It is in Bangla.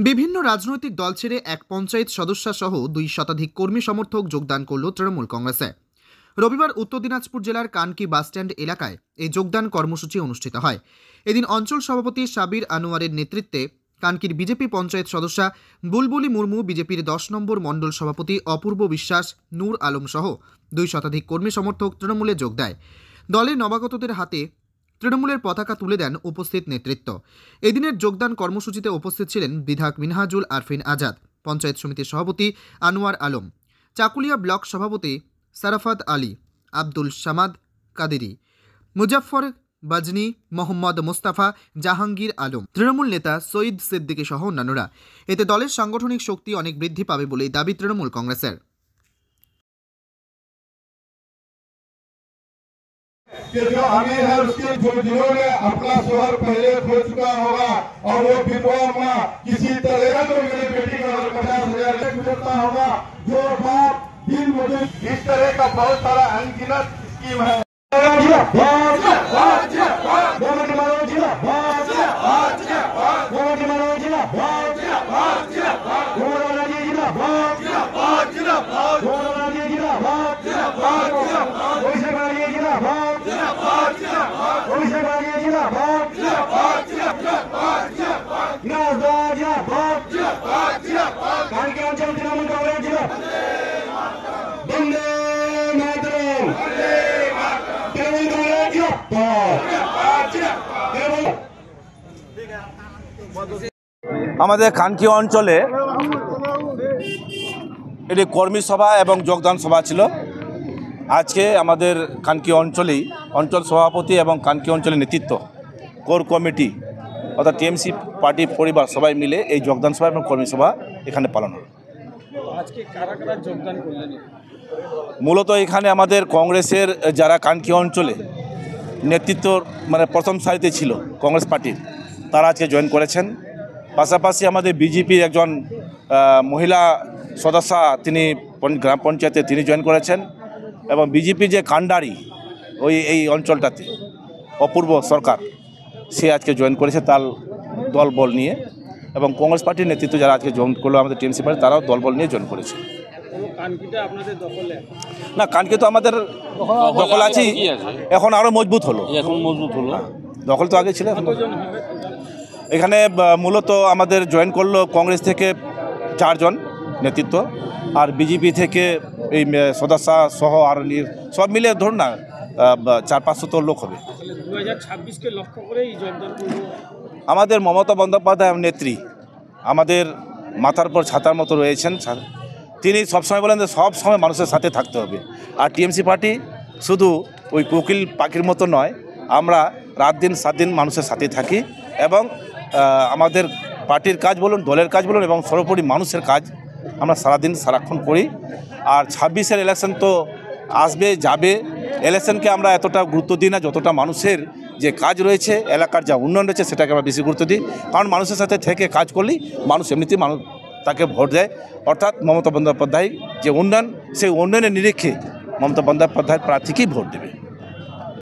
বিভিন্ন রাজনৈতিক দল ছেড়ে এক পঞ্চায়েত সদস্য সহ 2 শতাধিক কর্মী সমর্থক যোগদান করল তৃণমূল কংগ্রেসে। রবিবার উত্তর দিনাজপুর জেলার কানকি বাসস্ট্যান্ড এলাকায় এই যোগদান কর্মসূচি অনুষ্ঠিত হয়। এদিন অঞ্চল সভাপতি সাবির আনোয়ারের নেতৃত্বে কানকির বিজেপি পঞ্চায়েত সদস্য বুলবুলি মুর্মু, বিজেপির 10 নম্বর মণ্ডল সভাপতি অপূর্ব বিশ্বাস, নূর আলম সহ 2 শতাধিক কর্মী সমর্থক তৃণমূলে যোগ দেয়। দলের নবাগতদের হাতে তৃণমূলের পতাকা তুলে দেন উপস্থিত নেতৃত্ব। এদিনের যোগদান কর্মসূচিতে উপস্থিত ছিলেন বিধায়ক মিনহাজুল আরফিন আজাদ, পঞ্চায়েত সমিতির সভাপতি আনোয়ার আলম, চাকুলিয়া ব্লক সভাপতি সারাফাত আলী, আব্দুল সামাদ কাদেরি, মুজাফফর বাজনী, মোহাম্মদ মুস্তাফা, জাহাঙ্গীর আলম, তৃণমূল নেতা সৈয়দ সিদ্দিকী সহ অন্যান্যরা। এতে দলের সাংগঠনিক শক্তি অনেক বৃদ্ধি পাবে বলেই দাবি তৃণমূল কংগ্রেসের। कि जो अमीर है उसके जिन्होंने अपना शोहर पहले खो चुका होगा और वो विधवा माँ किसी तरह तो मेरी बेटी का 50,000 मिलता होगा, जो बाप दिन मुझे इस तरह का बहुत सारा अनगिनत स्कीम है। আমাদের কানকি অঞ্চলে এটি কর্মী সভা এবং যোগদান সভা ছিল। আজকে আমাদের কানকি অঞ্চলেই অঞ্চল সভাপতি এবং কানকি অঞ্চলের নেতৃত্ব, কোর কমিটি অর্থাৎ টিএমসি পার্টি পরিবার সবাই মিলে এই যোগদান সভা এবং কর্মী সভা এখানে পালন হল। আজকে কারা কারা যোগদান করলেন? মূলত এখানে আমাদের কংগ্রেসের যারা কানকি অঞ্চলে নেতৃত্ব প্রথম সারিতে ছিল কংগ্রেস পার্টির, তারা আজকে জয়েন করেছেন। পাশাপাশি আমাদের বিজেপির একজন মহিলা সদস্য, তিনি গ্রাম পঞ্চায়েতে তিনি জয়েন করেছেন, এবং বিজেপি যে কান্ডারি এই অঞ্চলটাতে অপূর্ব সরকার, সে আজকে জয়েন করেছে তার দলবল নিয়ে, এবং কংগ্রেস পার্টির নেতৃত্ব যারা আজকে জয়েন করলো আমাদের টিএমসি পার্টি, তারাও দলবল নিয়ে জয়েন করেছে। না, কানকি তো আমাদের দখল আছেই, এখন আরও মজবুত হলো। দখল তো আগে ছিল। এখানে মূলত আমাদের জয়েন করলো কংগ্রেস থেকে 4 জন নেতৃত্ব, আর বিজেপি থেকে এই সদস্য সহ আর সব মিলে ধরুন না 400-500 লোক হবে। 2026কে লক্ষ্য করে এই যোগদান করব। আমাদের মমতা বন্দ্যোপাধ্যায় নেত্রী আমাদের মাথার উপর ছাতার মতো রয়েছেন। তিনি সবসময় বলেন যে সব সময় মানুষের সাথে থাকতে হবে, আর টিএমসি পার্টি শুধু ওই কোকিল পাখির মতো নয়, আমরা রাত দিন 7 দিন মানুষের সাথে থাকি, এবং আমাদের পার্টির কাজ বলুন, দলের কাজ বলুন, এবং সর্বোপরি মানুষের কাজ আমরা সারাদিন সারাক্ষণ করি। আর 26-এর ইলেকশন তো আসবে যাবে, ইলেকশনকে আমরা এতটা গুরুত্ব দিই না যতটা মানুষের যে কাজ রয়েছে, এলাকার যা উন্নয়ন রয়েছে সেটাকে আমরা বেশি গুরুত্ব দিই। কারণ মানুষের সাথে থেকে কাজ করলেই মানুষ এমনিতেই তাকে ভোট দেয়। অর্থাৎ মমতা বন্দ্যোপাধ্যায় যে উন্নয়ন, সেই উন্নয়নের নিরিখে মমতা বন্দ্যোপাধ্যায়ের প্রার্থীকেই ভোট দেবে।